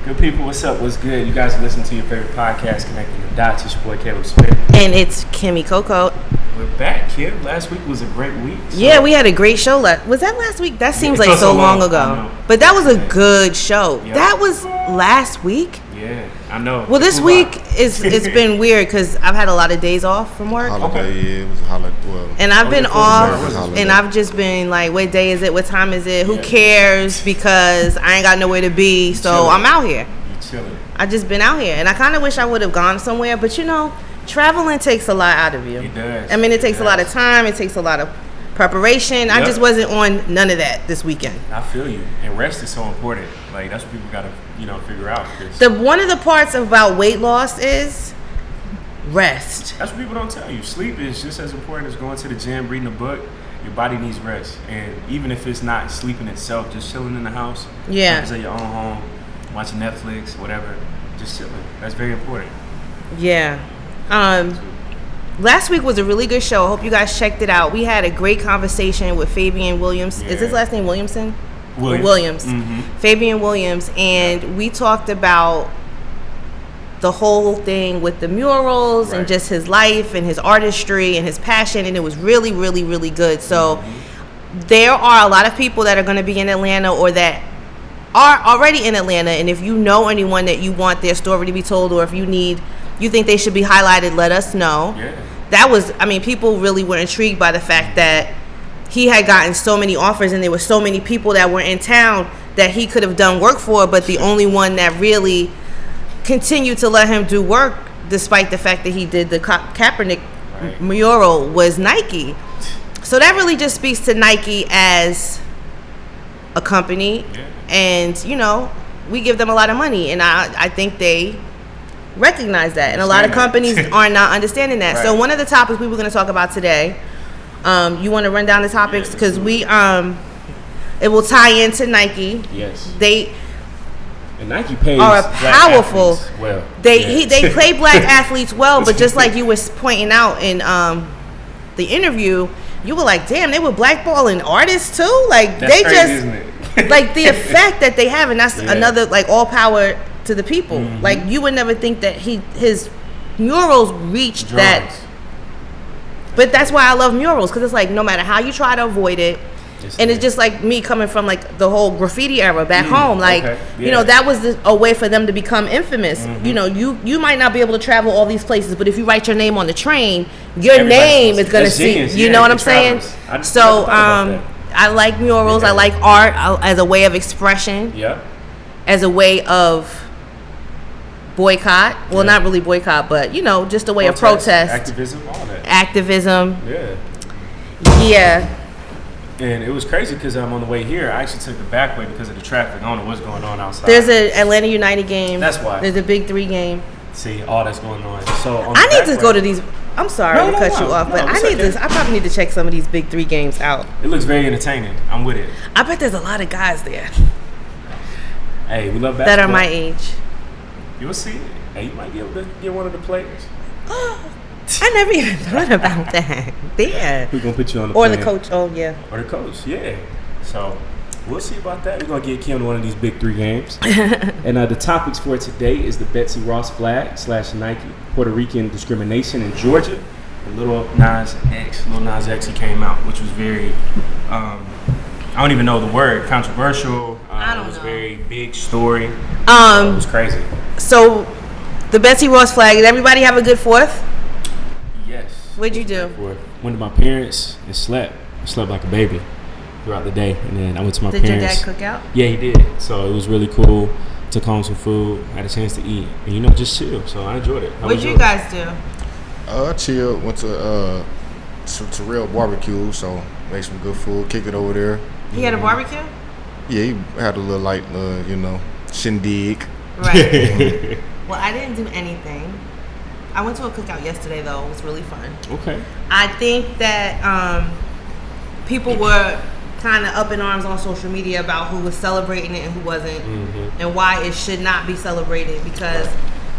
Good people, what's up? What's good? You guys listen to your favorite podcast, Connecting the Dots. It's your boy Caleb Smith. And it's Kimmy Coco. We're back, Kim. Last week was a great week. So. Yeah, we had a great show. Was that last week? That seems like so long ago. But that was a good show. Yep. That was last week? Yeah, I know. Well, this week it's been weird because I've had a lot of days off from work. Holiday, yeah, it was a holiday. Well, and I've been off, and I've just been like, what day is it? What time is it? Who cares? Because I ain't got nowhere to be, so I'm out here. You chilling. I just been out here, and I kind of wish I would have gone somewhere, but you know, traveling takes a lot out of you. It does. I mean, it takes a lot of time. It takes a lot of preparation. Yep. I just wasn't on none of that this weekend. I feel you. And rest is so important. Like, that's what people got to, figure out. One of the parts about weight loss is rest. That's what people don't tell you. Sleep is just as important as going to the gym, reading a book. Your body needs rest. And even if it's not sleeping itself, just chilling in the house. Yeah. At your own home, watching Netflix, whatever. Just chilling. That's very important. Yeah. Last week was a really good show. I hope you guys checked it out. We had a great conversation with Fabian Williams. Yeah. Is his last name Williamson? Williams. Mm-hmm. Fabian Williams. And we talked about the whole thing with the murals and just his life and his artistry and his passion. And it was really, really, really good. So there are a lot of people that are going to be in Atlanta or that are already in Atlanta. And if you know anyone that you want their story to be told, or if you think they should be highlighted, let us know. Yeah. People really were intrigued by the fact that he had gotten so many offers and there were so many people that were in town that he could have done work for, but the only one that really continued to let him do work, despite the fact that he did the Kaepernick mural, was Nike. So that really just speaks to Nike as a company. Yeah. And, we give them a lot of money, and I think they recognize that, and a lot of companies are not understanding that. Right. So one of the topics we were going to talk about today, you want to run down the topics because it will tie into Nike. Yes. And Nike pays are powerful. Well, they play black athletes well, but just like you were pointing out in the interview, you were like, damn, they were blackballing artists too. Like that's they crazy, just isn't it? like the effect that they have, and that's another like all power to the people. Mm-hmm. Like you would never think that his murals reached that. But that's why I love murals, because it's like no matter how you try to avoid it, it's just like me coming from like the whole graffiti era back home. Like that was a way for them to become infamous. Mm-hmm. You might not be able to travel all these places, but if you write your name on the train, your name is gonna see. You know what I'm saying? So I like murals. I like art as a way of expression. Yeah. As a way of boycott. Well, not really boycott, but just a way of protest. Activism, all that. Activism. Yeah. Yeah. And it was crazy because on the way here, I actually took the back way because of the traffic. I don't know what's going on outside. There's an Atlanta United game. That's why. There's a Big 3 game. See, all that's going on. So I need to go to these. I'm sorry to cut you off, but I probably need to check some of these Big 3 games out. It looks very entertaining. I'm with it. I bet there's a lot of guys there. Hey, we love basketball. That are my age. You'll see it. Hey, you might be able to get one of the players. I never even thought about that. Yeah. We're going to put you on the Or plan. the coach. Oh, yeah. Or the coach, yeah. So, we'll see about that. We're going to get Kim to one of these Big 3 games. And the topics for today is the Betsy Ross flag / Nike Puerto Rican discrimination in Georgia. And Lil Nas X, he came out, which was very, I don't even know the word, controversial. I don't know. It was a very big story. It was crazy. So, the Betsy Ross flag, did everybody have a good 4th? Yes. What'd you do? Went to my parents and slept. I slept like a baby throughout the day. And then I went to my parents. Did your dad cook out? Yeah, he did. So it was really cool. Took home some food. Had a chance to eat. And, just chill. So I enjoyed it. What'd you guys do? I chilled. Went to Real Barbecue. So made some good food. Kicked it over there. He had a barbecue? Yeah, he had a little light, shindig. Right. Well, I didn't do anything. I went to a cookout yesterday, though. It was really fun. Okay. I think that people were kind of up in arms on social media about who was celebrating it and who wasn't, and why it should not be celebrated, because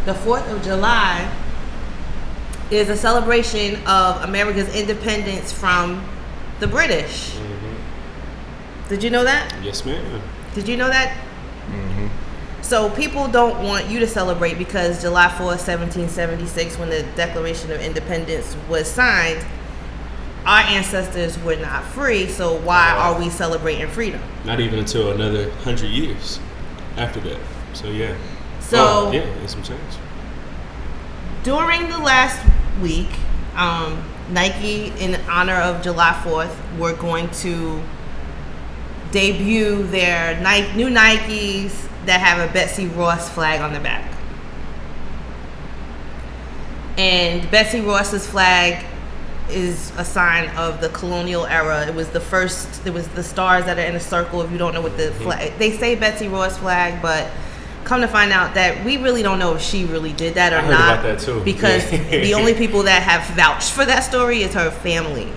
the 4th of July is a celebration of America's independence from the British. Did you know that? Yes, ma'am. Did you know that? So people don't want you to celebrate because July 4th, 1776, when the Declaration of Independence was signed, our ancestors were not free. So why are we celebrating freedom? Not even until another 100 years after that. So yeah. So there's some change. During the last week, Nike, in honor of July 4th, were going to debut their new Nikes that have a Betsy Ross flag on the back. And Betsy Ross's flag is a sign of the colonial era. It was the stars that are in a circle. If you don't know what the flag, they say Betsy Ross flag, but come to find out that we really don't know if she really did that or I heard not. about that too. Because the only people that have vouched for that story is her family.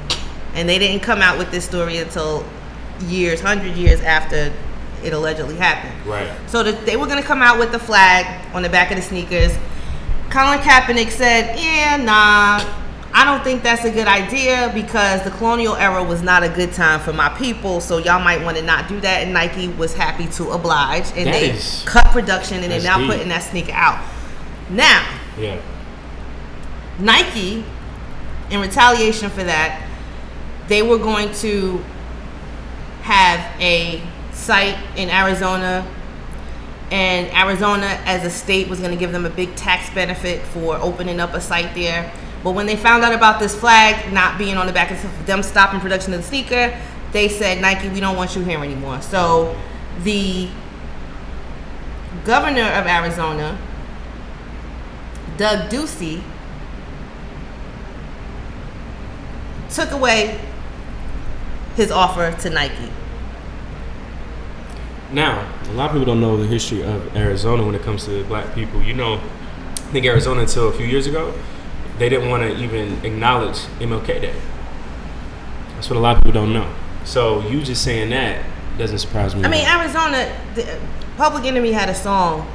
And they didn't come out with this story until 100 years after it allegedly happened. Right. So they were going to come out with the flag on the back of the sneakers. Colin Kaepernick said, I don't think that's a good idea because the colonial era was not a good time for my people, so y'all might want to not do that. And Nike was happy to oblige, and they cut production, and they're now putting that sneaker out. Now, Nike, in retaliation for that, they were going to have a site in Arizona, and Arizona as a state was going to give them a big tax benefit for opening up a site there. But when they found out about this flag not being on the back of them stopping production of the sneaker, they said, Nike, we don't want you here anymore. So the governor of Arizona, Doug Ducey, took away his offer to Nike. Now, a lot of people don't know the history of Arizona when it comes to black people. I think Arizona until a few years ago, they didn't want to even acknowledge MLK Day. That's what a lot of people don't know. So you just saying that doesn't surprise me. I mean, Arizona, Public Enemy had a song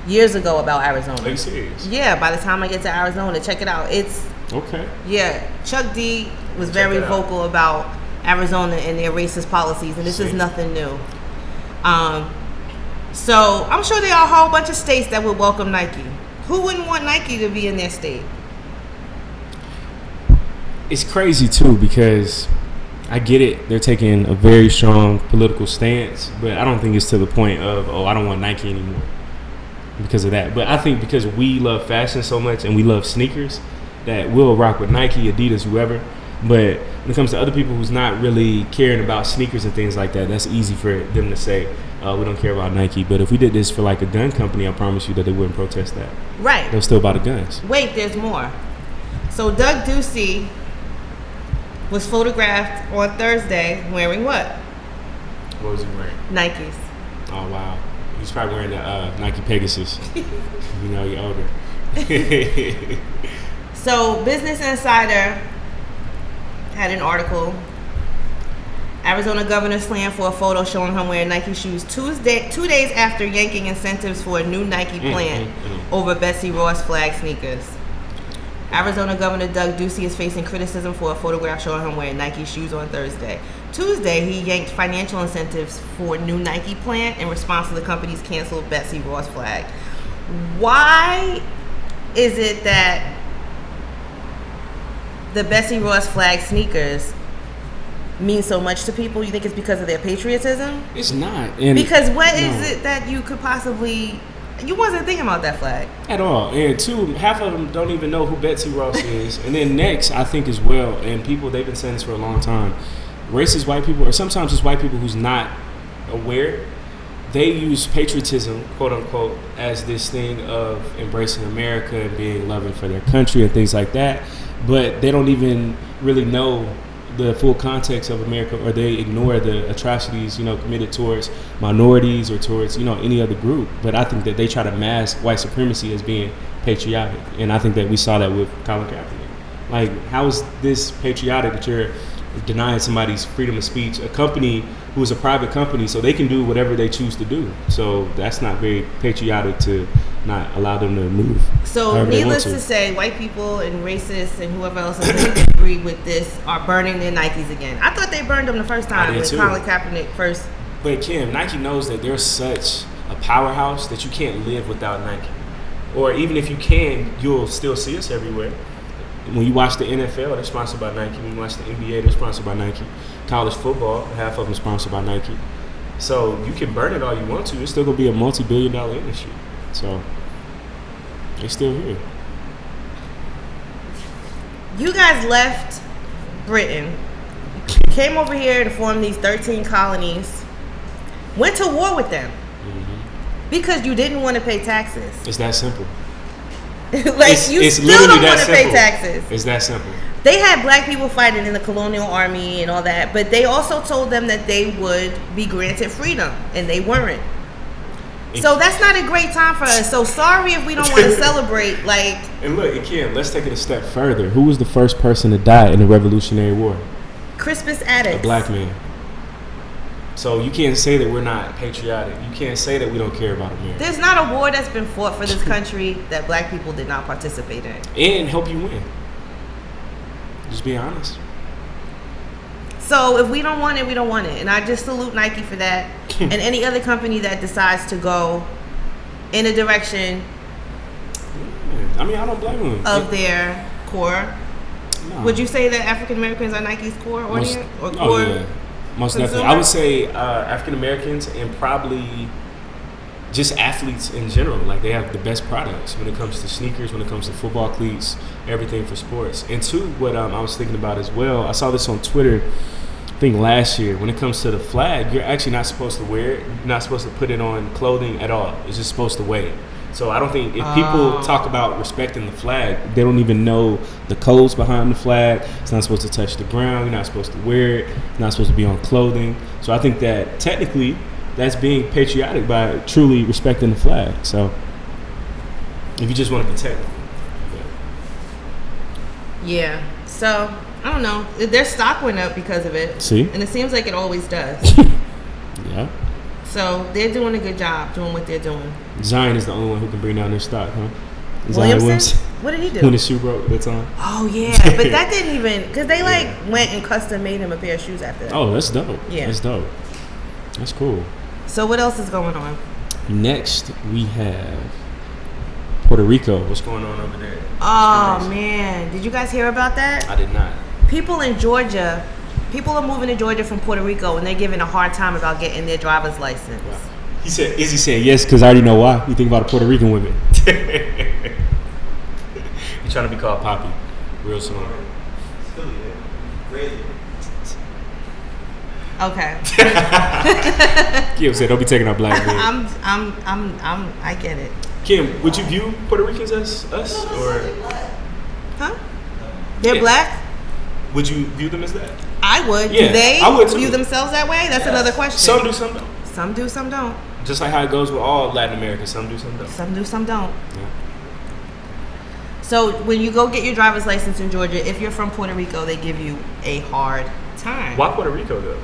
years ago about Arizona. Are you serious? Yeah, by the time I get to Arizona, check it out. It's okay. Yeah, Chuck D was very vocal about Arizona and their racist policies, and this is nothing new. So I'm sure there are a whole bunch of states that would welcome Nike. Who wouldn't want Nike to be in their state? It's crazy too because I get it. They're taking a very strong political stance, but I don't think it's to the point of, I don't want Nike anymore because of that. But I think because we love fashion so much and we love sneakers that we'll rock with Nike, Adidas, whoever. But when it comes to other people who's not really caring about sneakers and things like that, that's easy for them to say, we don't care about Nike. But if we did this for like a gun company, I promise you that they wouldn't protest that. Right. They'll still buy the guns. Wait, there's more. So Doug Ducey was photographed on Thursday wearing what? What was he wearing? Nikes. Oh, wow. He's probably wearing the Nike Pegasus. You're older. So Business Insider had an article. Arizona governor slammed for a photo showing him wearing Nike shoes 2 days after yanking incentives for a new Nike plant over Betsy Ross flag sneakers. Arizona Governor Doug Ducey is facing criticism for a photograph showing him wearing Nike shoes on Thursday. Tuesday, he yanked financial incentives for a new Nike plant in response to the company's canceled Betsy Ross flag. Why is it that the Betsy Ross flag sneakers mean so much to people? You think it's because of their patriotism? It's not. Because what is it that you could possibly... You wasn't thinking about that flag at all. And two, half of them don't even know who Betsy Ross is. And then next, I think as well, and people, they've been saying this for a long time, racist white people, or sometimes just white people who's not aware, they use patriotism, quote unquote, as this thing of embracing America and being loving for their country and things like that. But they don't even really know the full context of America, or they ignore the atrocities, committed towards minorities or towards, any other group. But I think that they try to mask white supremacy as being patriotic. And I think that we saw that with Colin Kaepernick. Like, how is this patriotic that you're denying somebody's freedom of speech, a company who is a private company, so they can do whatever they choose to do? So that's not very patriotic to not allow them to move. So needless to say, white people and racists and whoever else doesn't agree with this are burning their Nikes again. I thought they burned them the first time when Colin Kaepernick first. But Kim, Nike knows that they're such a powerhouse that you can't live without Nike. Or even if you can, you'll still see us everywhere. When you watch the NFL, they're sponsored by Nike. When you watch the NBA, they're sponsored by Nike. College football, half of them sponsored by Nike. So you can burn it all you want to. It's still going to be a multi-billion-dollar industry. So they're still here. You guys left Britain, came over here to form these 13 colonies, went to war with them because you didn't want to pay taxes. It's that simple. You still don't want to pay taxes. It's that simple. They had black people fighting in the colonial army and all that, but they also told them that they would be granted freedom, and they weren't. So that's not a great time for us. So sorry if we don't want to celebrate. And look, again, let's take it a step further. Who was the first person to die in the Revolutionary War? Crispus Attucks. A black man. So you can't say that we're not patriotic. You can't say that we don't care about America. There's not a war that's been fought for this country that black people did not participate in. And help you win. Just be honest. So if we don't want it, we don't want it. And I just salute Nike for that. And any other company that decides to go in a direction I mean, I don't blame them. Of their core. No. Would you say that African Americans are Nike's core audience? Or core? Oh, yeah. Most definitely. I would say African Americans and probably just athletes in general. Like, they have the best products when it comes to sneakers, when it comes to football cleats, everything for sports. And two, what I was thinking about as well, I saw this on Twitter, I think last year. When it comes to the flag, you're actually not supposed to wear it. You're not supposed to put it on clothing at all. It's just supposed to wave. So I don't think if people talk about respecting the flag, they don't even know the codes behind the flag. It's not supposed to touch the ground. You're not supposed to wear it. It's not supposed to be on clothing. So I think that technically that's being patriotic by truly respecting the flag. So if you just want to be technical. Yeah. So I don't know. Their stock went up because of it. See? And it seems like it always does. Yeah. So they're doing a good job doing what they're doing. Zion is the only one who can bring down their stock, huh? Williamson? What did he do? When his shoe broke that time. Oh, yeah. But that didn't even... Because they, went and custom made him a pair of shoes after that. Oh, that's dope. Yeah. That's dope. That's cool. So what else is going on? Next, we have Puerto Rico. What's going on over there? Oh, man. Did you guys hear about that? I did not. People in Georgia... People are moving to Georgia from Puerto Rico, and they're giving a hard time about getting their driver's license. Wow. He said, "Is he saying yes? Because I already know why. You think about the Puerto Rican women. You're trying to be called Poppy, real soon." Okay. Kim said, "Don't be taking our black men." I get it. Kim, would you view Puerto Ricans as us or? Huh? They're black. Would you view them as that? I would. Yeah, do they I would too. view themselves that way? That's another question. Some do, some don't. Some do, some don't. Just like how it goes with all Latin America. Some do, some don't. Some do, some don't. Yeah. So when you go get your driver's license in Georgia, if you're from Puerto Rico, they give you a hard time. Why Puerto Rico though?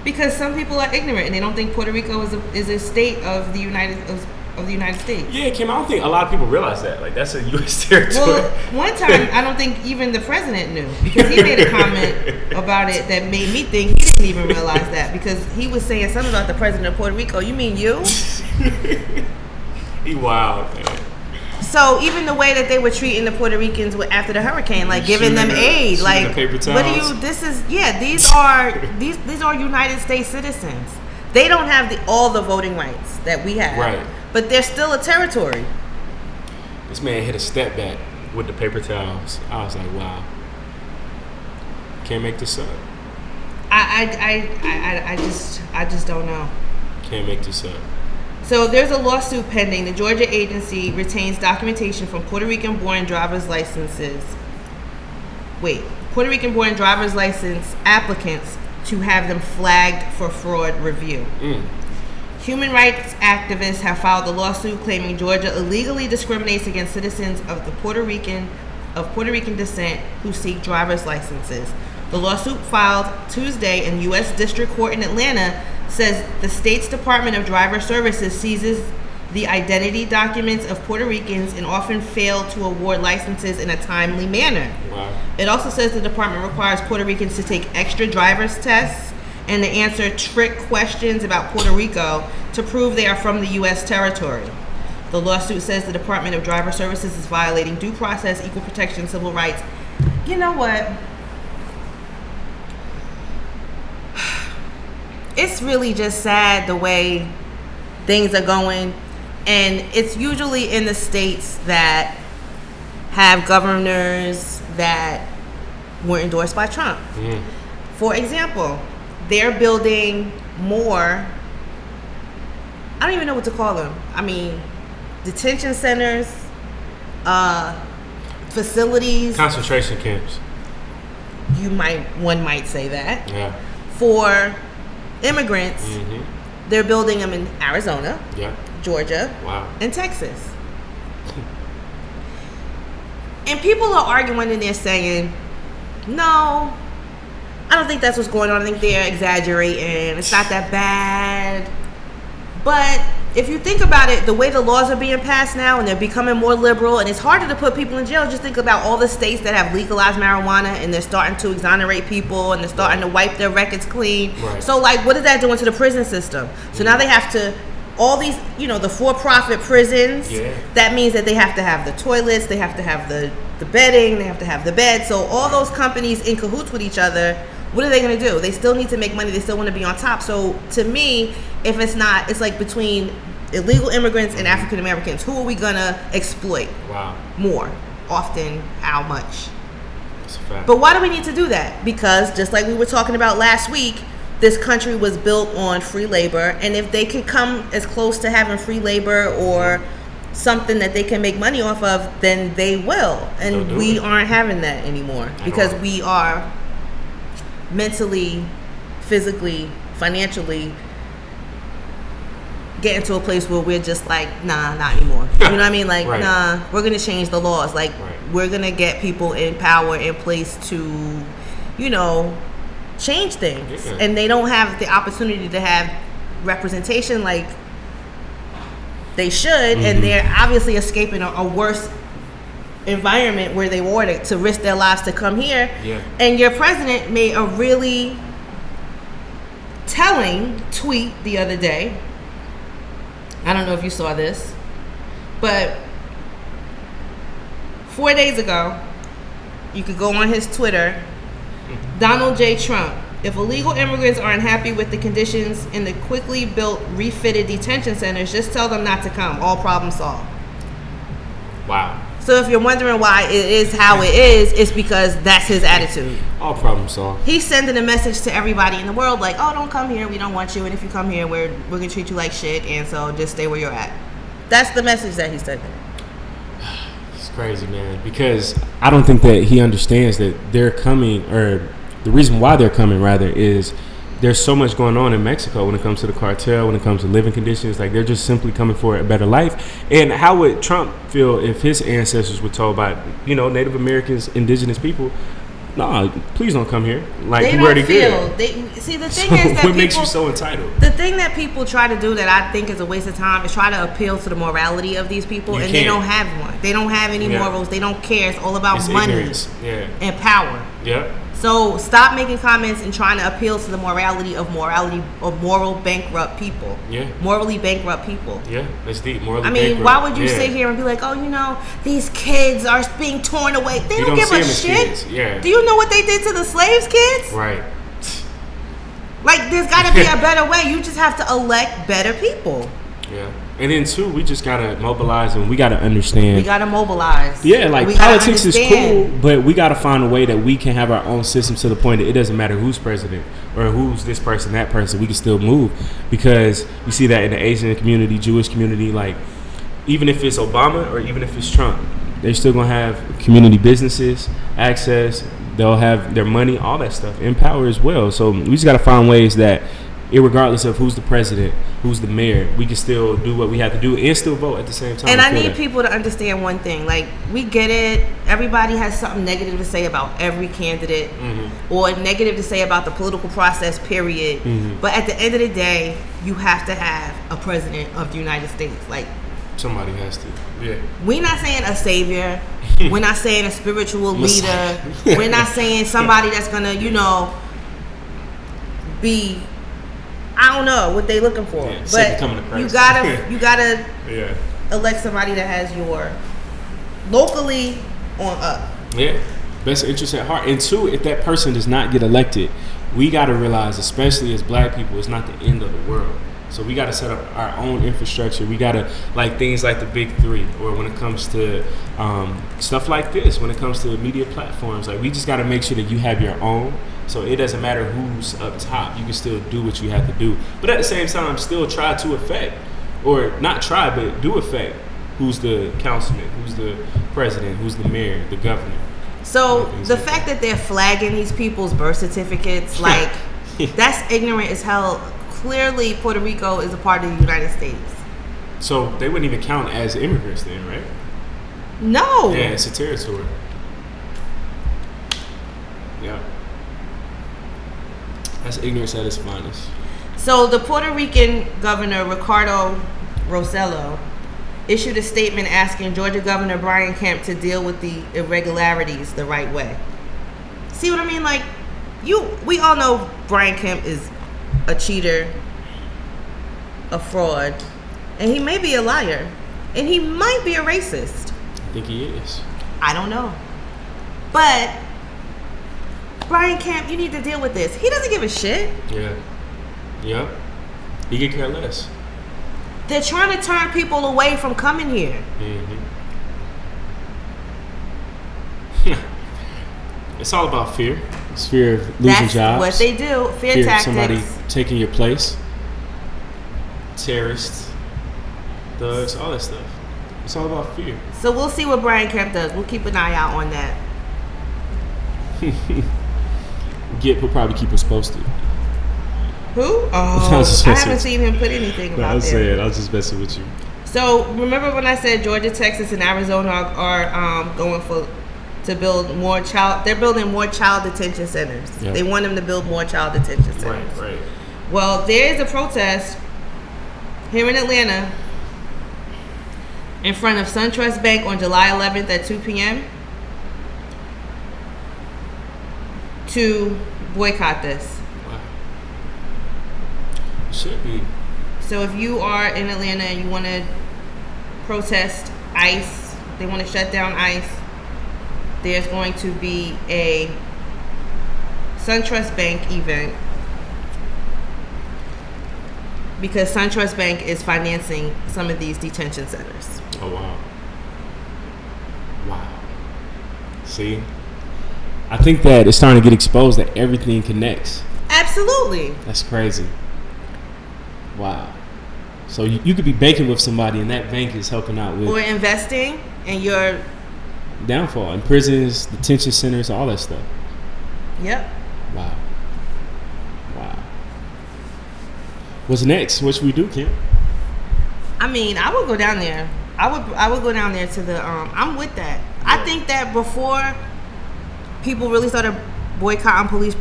Because some people are ignorant and they don't think Puerto Rico is a state of the United States. Yeah, Kim, I don't think a lot of people realize that. Like, that's a U.S. territory. Well, one time, I don't think even the president knew, because he made a comment about it that made me think he didn't even realize that, because he was saying something about the president of Puerto Rico. You mean you? He wild, man. So even the way that they were treating the Puerto Ricans after the hurricane, like giving them aid, like paper towels. What do you? This is these are United States citizens. They don't have all the voting rights that we have. Right. But they're still a territory. This man hit a step back with the paper towels. I was like, wow. Can't make this up. I just don't know. Can't make this up. So there's a lawsuit pending. The Georgia agency retains documentation from Puerto Rican-born driver's license applicants to have them flagged for fraud review. Human rights activists have filed a lawsuit claiming Georgia illegally discriminates against citizens of Puerto Rican descent who seek driver's licenses. The lawsuit filed Tuesday in U.S. District Court in Atlanta says the state's Department of Driver Services seizes the identity documents of Puerto Ricans and often fail to award licenses in a timely manner. Wow. It also says the department requires Puerto Ricans to take extra driver's tests and to answer trick questions about Puerto Rico to prove they are from the U.S. territory. The lawsuit says the Department of Driver Services is violating due process, equal protection, civil rights. You know what? It's really just sad the way things are going. And it's usually in the states that have governors that were endorsed by Trump. For example, they're building more, I don't even know what to call them. I mean, detention centers, facilities. Concentration camps. One might say that. Yeah. For immigrants, they're building them in Arizona, Georgia, and Texas. And people are arguing and they're saying, no, I don't think that's what's going on. I think they're exaggerating. It's not that bad. But if you think about it, the way the laws are being passed now and they're becoming more liberal and it's harder to put people in jail, just think about all the states that have legalized marijuana and they're starting to exonerate people and they're starting to wipe their records clean. Right. So, like, what is that doing to the prison system? So now they have to, all these, the for-profit prisons, that means that they have to have the toilets, they have to have the bedding, they have to have the bed. So all those companies in cahoots with each other, what are they going to do? They still need to make money. They still want to be on top. So to me, if it's not, it's like between illegal immigrants and African Americans, who are we going to exploit more? Often, how much? That's a fact. But why do we need to do that? Because just like we were talking about last week, this country was built on free labor. And if they can come as close to having free labor or something that they can make money off of, then they will. And we aren't having that anymore because we are mentally, physically, financially getting to a place where we're just like, nah, not anymore. You know what I mean? Like, nah, we're going to change the laws. Like, we're going to get people in power in place to, change things. Yeah. And they don't have the opportunity to have representation like they should. And they're obviously escaping a worse environment where they were to risk their lives to come here. And your president made a really telling tweet the other day. I don't know if you saw this, but 4 days ago, you could go on his Twitter, Donald J. Trump. If illegal immigrants are unhappy with the conditions in the quickly built, refitted detention centers, just tell them not to come. All problem solved. Wow. So if you're wondering why it is how it is, it's because that's his attitude. All problem solved. He's sending a message to everybody in the world like, oh, don't come here. We don't want you. And if you come here, we're going to treat you like shit. And so just stay where you're at. That's the message that he's sending. It's crazy, man. Because I don't think that he understands that they're coming, or the reason why they're coming, rather, is there's so much going on in Mexico when it comes to the cartel, when it comes to living conditions. Like, they're just simply coming for a better life. And how would Trump feel if his ancestors were told by, Native Americans, indigenous people, no, please don't come here. Like, they we're already good. See, the thing is that what makes you so entitled? The thing that people try to do that I think is a waste of time is try to appeal to the morality of these people, and they don't have one. They don't have any morals. They don't care. It's all about money and power. Yep. So stop making comments and trying to appeal to the morality of moral bankrupt people. Yeah. Morally bankrupt people. Yeah, that's deep. Morally bankrupt. Why would you sit here and be like, oh, these kids are being torn away? They don't give a shit. Yeah. Do you know what they did to the slaves' kids? Right. Like, there's got to be a better way. You just have to elect better people. Yeah. And then, too, we just got to mobilize and we got to understand. We got to mobilize. Yeah, like, politics is cool, but we got to find a way that we can have our own system to the point that it doesn't matter who's president or who's this person, that person. We can still move, because you see that in the Asian community, Jewish community. Like, even if it's Obama or even if it's Trump, they're still going to have community businesses, access. They'll have their money, all that stuff, in power as well. So we just got to find ways that, irregardless of who's the president, who's the mayor, we can still do what we have to do and still vote at the same time. And I need people to understand one thing. Like, we get it. Everybody has something negative to say about every candidate or negative to say about the political process, period. But at the end of the day, you have to have a president of the United States. Like, somebody has to. Yeah. We're not saying a savior. We're not saying a spiritual leader. We're not saying somebody that's going to, be... I don't know what they looking for, Yeah, but you gotta yeah. elect somebody that has your locally on up. Yeah, best interest at heart. And two, if that person does not get elected, we got to realize, especially as black people, it's not the end of the world. So we got to set up our own infrastructure. We got to, like things like the big three, or when it comes to stuff like this, when it comes to media platforms, like we just got to make sure that you have your own. So it doesn't matter who's up top. You can still do what you have to do. But at the same time, still try to affect, or not try, but do affect who's the councilman, who's the president, who's the mayor, the governor. So the fact that they're flagging these people's birth certificates, like, that's ignorant as hell. Clearly, Puerto Rico is a part of the United States. So they wouldn't even count as immigrants then, right? No. Yeah, it's a territory. Yeah. That's ignorance at its finest. So the Puerto Rican governor, Ricardo Rossello, issued a statement asking Georgia Governor Brian Kemp to deal with the irregularities the right way. See what I mean? Like, we all know Brian Kemp is a cheater, a fraud, and he may be a liar, and he might be a racist. I think he is. I don't know. But Brian Kemp, you need to deal with this. He doesn't give a shit. Yeah. Yep. He could care less. They're trying to turn people away from coming here. It's all about fear. It's fear of losing jobs. That's what they do. Fear tactics. Of somebody taking your place. Terrorists. Thugs. All that stuff. It's all about fear. So we'll see what Brian Kemp does. We'll keep an eye out on that. We'll probably keep us posted. Who? Oh, I haven't seen him put anything about that. I was just messing with you. So remember when I said Georgia, Texas, and Arizona are going to build more child? They're building more child detention centers. Yep. They want them to build more child detention centers. Right. Well, there is a protest here in Atlanta in front of SunTrust Bank on July 11th at 2 p.m. to boycott this. Should be. So if you are in Atlanta and you want to protest ICE, they want to shut down ICE, there's going to be a SunTrust Bank event because SunTrust Bank is financing some of these detention centers. Oh, wow. See? I think that it's starting to get exposed that everything connects. Absolutely. That's crazy. Wow. So you could be banking with somebody and that bank is helping out with... Or investing in your... downfall. In prisons, detention centers, all that stuff. Yep. Wow. What's next? What should we do, Kim? I mean, I would go down there. I would go down there to the... I'm with that. Yeah. I think that before people really started boycotting police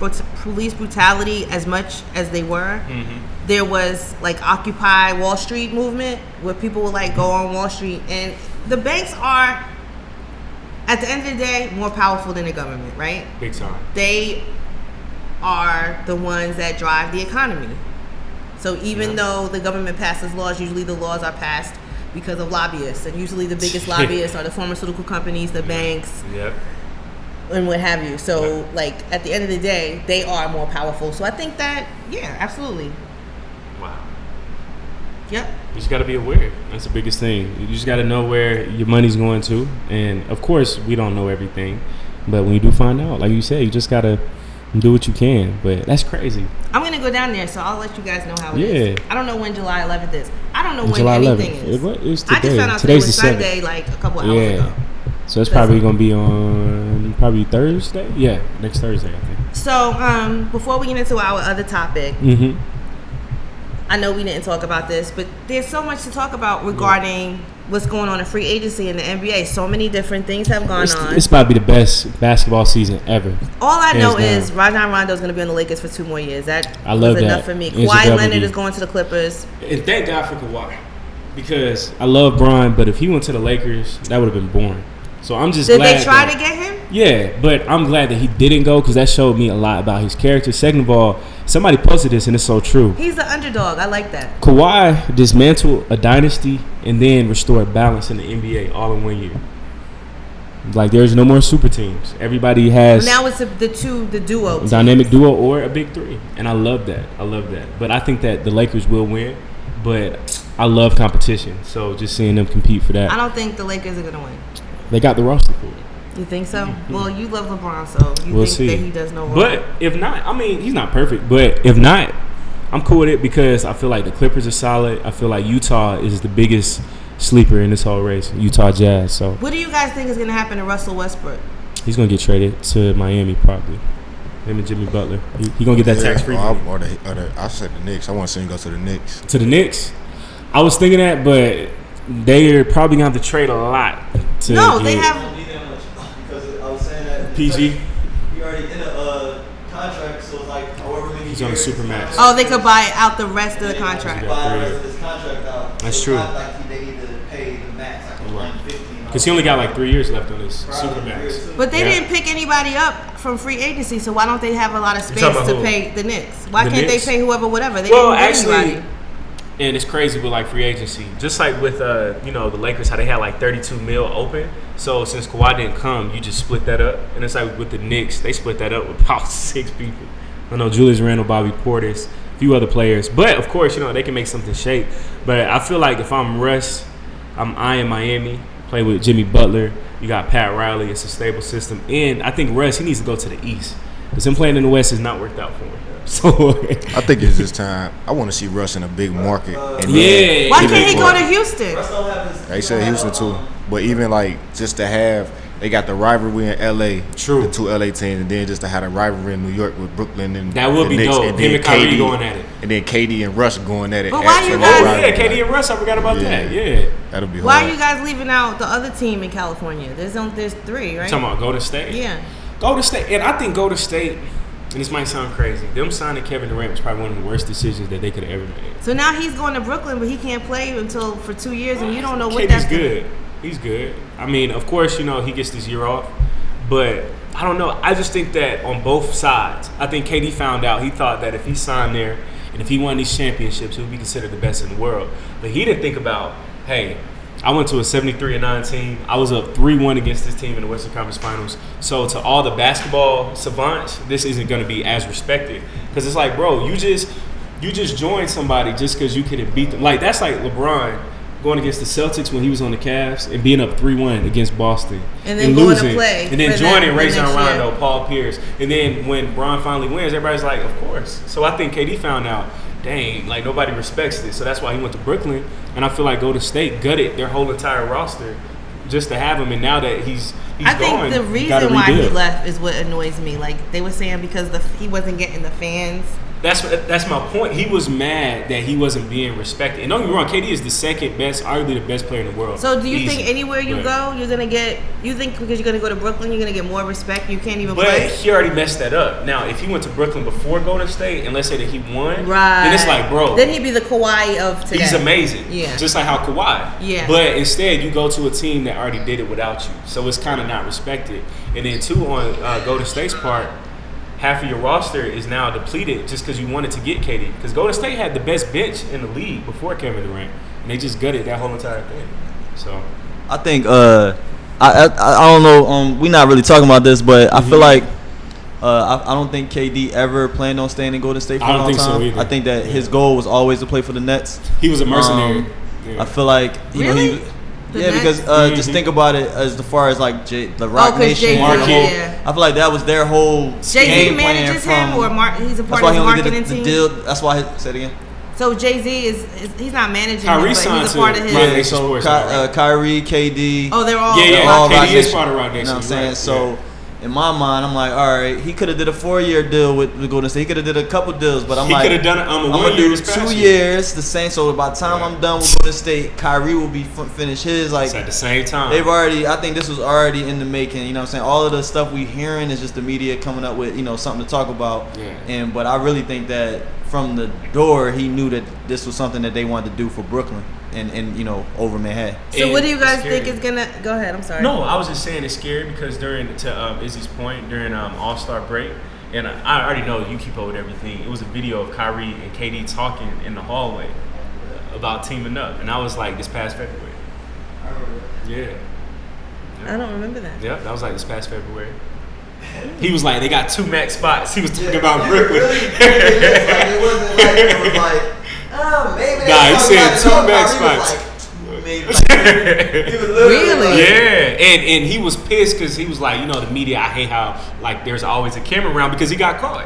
brutality as much as they were, there was like Occupy Wall Street movement where people would like go on Wall Street, and the banks are, at the end of the day, more powerful than the government, right? Big time. They are the ones that drive the economy. So even though the government passes laws, usually the laws are passed because of lobbyists, and usually the biggest lobbyists are the pharmaceutical companies, the banks, and what have you. So, like, at the end of the day, they are more powerful. So I think that, yeah, absolutely. Wow. Yep. You just got to be aware. That's the biggest thing. You just got to know where your money's going to. And, of course, we don't know everything. But when you do find out, like you said, you just got to do what you can. But that's crazy. I'm going to go down there, so I'll let you guys know how it is. I don't know when July 11th is. I don't know when July anything 11th. is. It's today. I just found out today was Sunday, like a couple hours ago. So it's probably going to be on probably Thursday? Yeah, next Thursday, I think. So before we get into our other topic, I know we didn't talk about this, but there's so much to talk about regarding what's going on in free agency in the NBA. So many different things have gone on. It's about to be the best basketball season ever. All I know is Rajon Rondo is going to be on the Lakers for 2 more years. I love was enough that. for me. Kawhi Leonard is going to the Clippers. And thank God for Kawhi. Because I love Bron, but if he went to the Lakers, that would have been boring. So I'm just glad. Did they try to get him? Yeah, but I'm glad that he didn't go because that showed me a lot about his character. Second of all, somebody posted this and it's so true. He's the underdog. I like that. Kawhi dismantled a dynasty and then restored balance in the NBA all in 1 year. Like, there's no more super teams. Everybody has now it's the duo teams. Dynamic duo or a big three, and I love that. But I think that the Lakers will win. But I love competition, so just seeing them compete for that. I don't think the Lakers are gonna win. They got the roster for it. You think so? Mm-hmm. Well, you love LeBron, so we'll think see. that he does no wrong. But if not, I mean, he's not perfect. But if not, I'm cool with it because I feel like the Clippers are solid. I feel like Utah is the biggest sleeper in this whole race. Utah Jazz. So what do you guys think is gonna happen to Russell Westbrook? He's gonna get traded to Miami probably. Him and Jimmy Butler. He gonna get that tax free. I said the Knicks. I want to see him go to the Knicks. To the Knicks. I was thinking that, but they're probably going to have to trade a lot. They have. Because I was saying that PG. He already in a contract, so it's like however many He's on a supermax. Oh, they could buy out the rest of the contract. Buy the rest of his contract out. That's so true. It's not like they need to pay the max, like $150. Because he only got like 3 years left on his supermax. But they didn't pick anybody up from free agency, so why don't they have a lot of space to pay the Knicks? Why can't they pay whoever, whatever? They didn't get anybody. And it's crazy with like free agency, just like with the Lakers, how they had like 32 mil open. So since Kawhi didn't come, you just split that up, and it's like with the Knicks, they split that up with about 6 people. I know Julius Randle, Bobby Portis, a few other players, but of course they can make something shake. But I feel like if I'm Russ, I'm eyeing Miami, play with Jimmy Butler. You got Pat Riley. It's a stable system, and I think Russ he needs to go to the East because him playing in the West has not worked out for him. So I think it's this time. I want to see Russ in a big market. Why can't he go to Houston? They said Houston too, but even like just to have, they got the rivalry in LA, true, the two LA teams, and then just to have a rivalry in New York with Brooklyn and that would be Knicks, dope. Him and Kyrie going at it, and then KD and Russ going at it. But why you guys? KD and Russ. I forgot about that. Yeah, that'll be. Why hard. are you guys leaving out the other team in California? There's 3, right? You talking about Golden State? Yeah, Golden State, and I think Golden State. And this might sound crazy. Them signing Kevin Durant was probably one of the worst decisions that they could have ever made. So now he's going to Brooklyn, but he can't play until for 2 years, and you don't know what KD's that's good. He's good. I mean, of course, he gets this year off, but I don't know. I just think that on both sides, I think KD found out. He thought that if he signed there and if he won these championships, he would be considered the best in the world. But he didn't think about, hey, I went to a 73-9 team. I was up 3-1 against this team in the Western Conference Finals. So to all the basketball savants, this isn't going to be as respected because it's like, bro, you just joined somebody just because you couldn't beat them. Like that's like LeBron going against the Celtics when he was on the Cavs and being up 3-1 against Boston and then going to play and then joining Rajon Rondo, Paul Pierce, and then when Bron finally wins, everybody's like, of course. So I think KD found out, dang, like nobody respects this. So that's why he went to Brooklyn. And I feel like Golden State gutted their whole entire roster just to have him. And now that he's I think the reason why he left is what annoys me. Like they were saying because he wasn't getting the fans. That's my point. He was mad that he wasn't being respected. And don't get me wrong, KD is the second best, arguably the best player in the world. So do you think anywhere you go, you're gonna get? You think because you're gonna go to Brooklyn, you're gonna get more respect? You can't even play. But he already messed that up. Now, if he went to Brooklyn before Golden State, and let's say that he won, right? Then it's like, bro, then he'd be the Kawhi of today. He's amazing, yeah. Just like how Kawhi, yeah. But instead, you go to a team that already did it without you, so it's kind of not respected. And then two, on Golden State's part, half of your roster is now depleted just because you wanted to get KD. Because Golden State had the best bench in the league before Kevin Durant, and they just gutted that whole entire thing. So I think I don't know. We're not really talking about this, but I feel like I don't think KD ever planned on staying in Golden State for a long time. So either. I think that his goal was always to play for the Nets. He was a mercenary. I feel like really? Because just think about it as far as like the Rock Nation market. I feel like that was their whole Jay-Z manages him, or he's a part of his marketing team. Deal. That's why say it again. So Jay-Z he's not managing Kyrie him, but he's a part of his. Yeah, so Kyrie, KD. Oh, they're all all KD is part of Rock Nation. You know what I'm saying? So in my mind, I'm like, all right, he could have did a 4-year deal with Golden State. He could have did a couple deals, but I'm he could have done it on the 1 I'm year. gonna do 2 years, the same. So by the time I'm done with Golden State, Kyrie will be finished his. Like it's at the same time. I think this was already in the making. You know what I'm saying? All of the stuff we hearing is just the media coming up with something to talk about. Yeah. But I really think that from the door, he knew that this was something that they wanted to do for Brooklyn. And over Manhattan. So what do you guys think is gonna go ahead? I'm sorry. No, I was just saying it's scary because to Izzy's point, during All-Star break, And I already know you keep up with everything. It was a video of Kyrie and KD talking in the hallway about teaming up. And I was like, this past February. Yeah. I don't remember that. Yep, that was like this past February. He was like, they got 2 max spots. He was talking about Brooklyn. It wasn't like it was like, maybe. Nah, he said 2 max spots. Really? Yeah, and he was pissed because he was like, the media, I hate how like there's always a camera around because he got caught.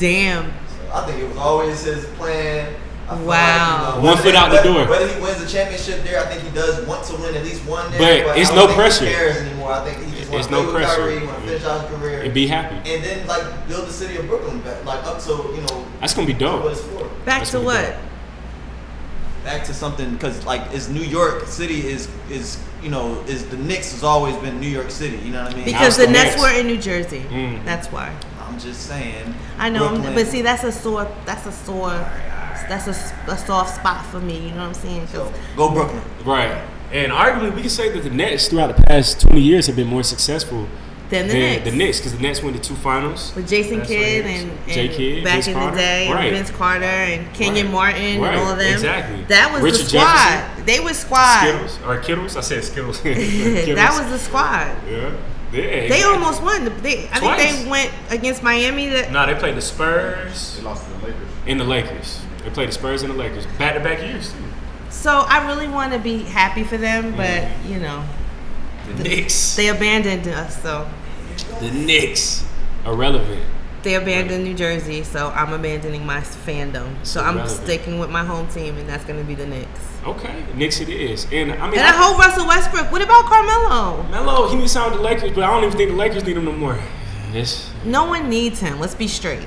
Damn. I think it was always his plan. Wow. One foot out the door. Whether he wins the championship there, I think he does want to win at least one there. But it's no pressure. He cares anymore. I think he just wants to play with Kyrie, want to finish out his career, and be happy. And then like build the city of Brooklyn back, like up to That's gonna be dope. What it's for. Back to what? Back to something because like it's New York City is the Knicks has always been New York City. You know what I mean? Because the Nets were in New Jersey. That's why. I'm just saying. I know, but see, that's a soft spot for me. You know what I'm saying? So, go Brooklyn. Right. And arguably, we can say that the Nets throughout the past 20 years have been more successful than the Knicks. The Knicks, because the Nets went to 2 finals. With Jason Kidd and Kidd, back Vince in Carter. the day, and Vince Carter and Kenyon Martin and all of them. Exactly. That was Richard the squad. Jefferson. They were squad. Kittles? I said Skittles. That was the squad. Yeah. They almost won. I think they went against Miami. No, they played the Spurs. They lost to the Lakers. And the Lakers. They played the Spurs and the Lakers. Back-to-back years, too. So I really want to be happy for them, but, The Knicks. They abandoned us, so. The Knicks are relevant. They abandoned New Jersey, so I'm abandoning my fandom. So I'm sticking with my home team, and that's going to be the Knicks. Okay, Knicks it is. And I hope Russell Westbrook. What about Carmelo? Melo, he needs to sign with the Lakers, but I don't even think the Lakers need him no more. No one needs him. Let's be straight.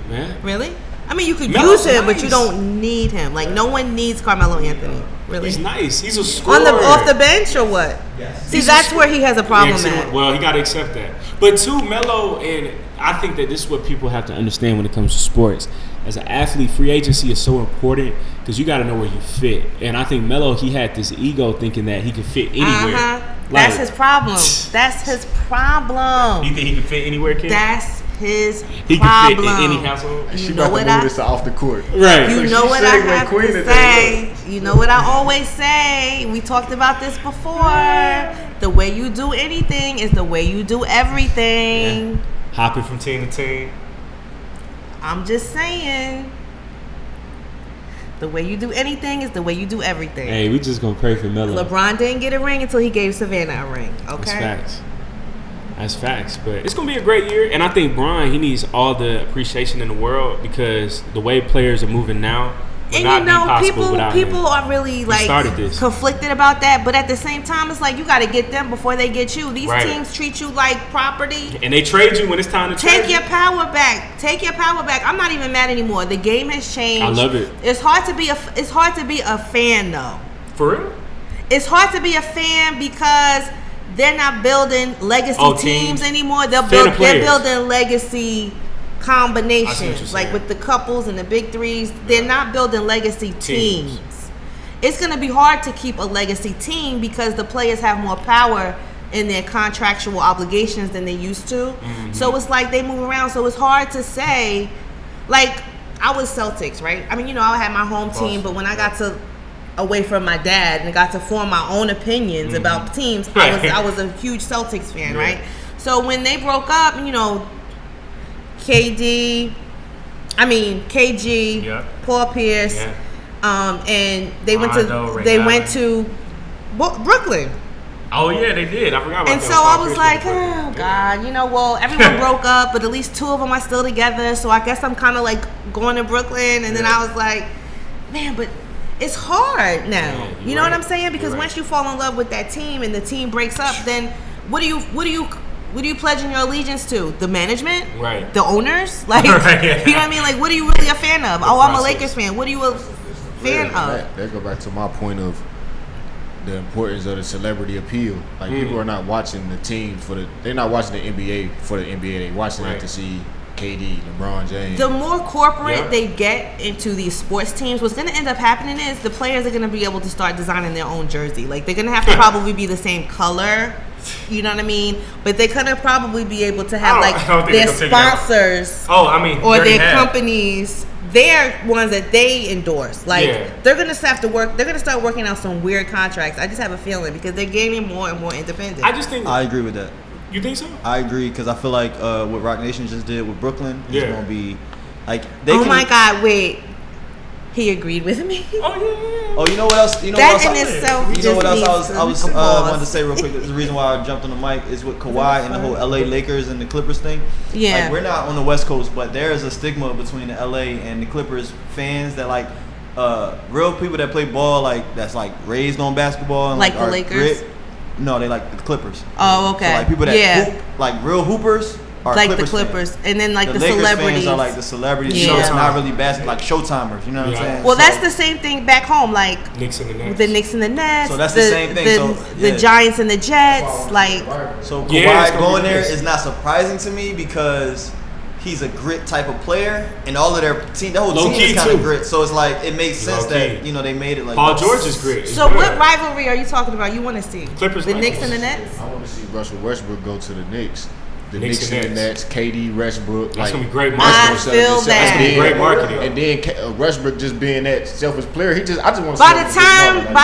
Man. Really? I mean, you could Melo's use him, nice. but you don't need him. Like, no one needs Carmelo Anthony. Really? He's nice. He's a scorer. Off the bench or what? Yes. See, that's where he has a problem at. Well, he got to accept that. But too, Melo, and I think that this is what people have to understand when it comes to sports. As an athlete, free agency is so important because you got to know where you fit. And I think Melo, he had this ego thinking that he could fit anywhere. That's his problem. That's his problem. You think he can fit anywhere, kid? That's his he problem. He can fit in any household. You know what I this off the court. Right. You know what I have to say. You know what I always say. We talked about this before. The way you do anything is the way you do everything. Yeah. Hopping from team to team. I'm just saying. The way you do anything is the way you do everything. Hey, we just gonna pray for Melo. LeBron didn't get a ring until he gave Savannah a ring. Okay. That's facts. But it's gonna be a great year, and I think Bron, he needs all the appreciation in the world because the way players are moving now. And people are really like conflicted about that, but at the same time, it's like you got to get them before they get you. These teams treat you like property, and they trade you when it's time to take your power back. Take your power back. I'm not even mad anymore. The game has changed. I love it. It's hard to be a fan though. For real? It's hard to be a fan because they're not building legacy teams anymore. They're building legacy combinations, like with the couples and the big threes. They're not building legacy teams. It's going to be hard to keep a legacy team because the players have more power in their contractual obligations than they used to. Mm-hmm. So it's like they move around. So it's hard to say, like, I was Celtics, right? I mean, I had my home team, but when I got away from my dad and got to form my own opinions about teams, I was a huge Celtics fan, right? So when they broke up, KG, Paul Pierce, and they went to Brooklyn. Oh yeah, they did. I forgot about that. And so I was like, oh God, everyone broke up, but at least 2 of them are still together. So I guess I'm kind of like going to Brooklyn, and then I was like, man, but it's hard now. You know what I'm saying? Because once you fall in love with that team and the team breaks up, then what are you pledging your allegiance to? The management? Right. The owners? Like, you know what I mean? Like, what are you really a fan of? I'm a Lakers fan. What are you a fan of? That go back to my point of the importance of the celebrity appeal. Like, people are not watching the teams they're not watching the NBA for the NBA. They're watching it to see KD, LeBron James. The more corporate they get into these sports teams, what's going to end up happening is the players are going to be able to start designing their own jersey. Like, they're going to have to probably be the same color You know what I mean? But they couldn't probably be able to have their sponsors. Or their companies. They're ones that they endorse. They're gonna have to work. They're gonna start working out some weird contracts. I just have a feeling because they're getting more and more independent. I agree with that. You think so? I agree because I feel like what Rock Nation just did with Brooklyn is gonna be like. My God! Wait. He agreed with me. Oh yeah. Oh, you know what else? You know that what else? In itself you know what else? I was wanted to say real quick. The reason why I jumped on the mic is with Kawhi and the whole LA Lakers and the Clippers thing. Yeah. Like, we're not on the West Coast, but there is a stigma between the LA and the Clippers fans that like real people that play ball that's like raised on basketball and like the Lakers. No, they like the Clippers. Oh, okay. So like people that hoop, like real hoopers. Like Clippers the Clippers, fans. And then like the Lakers celebrities fans are like the celebrities. So it's not really basketball, like showtimers. You know what I'm saying? Well, that's the same thing back home, like Knicks and the Nets. The Knicks and the Nets. So that's the same thing. The Giants and the Jets, So Kawhi going there is not surprising to me because he's a grit type of player, and all of their team, the whole team is kind of grit. So it's like it makes sense that they made it like. Paul George is grit. So what rivalry are you talking about? You want to see Clippers, the Knicks and the Nets? I want to see Russell Westbrook go to the Knicks. The Knicks and the Nets, KD, Westbrook. That's going to be great marketing. I feel that. That's going to be great marketing. And then Westbrook just being that selfish player, I just want to By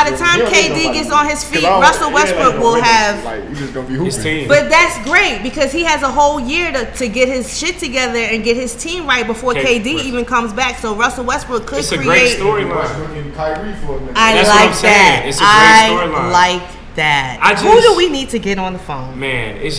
the time KD gets on his feet, Russell Westbrook will have. He's just going to be hooping. His team. But that's great because he has a whole year to get his shit together and get his team right before KD even comes back. So Russell Westbrook could create. It's a great storyline. I like that. It's a great storyline. I like that. Who do we need to get on the phone? Man, it's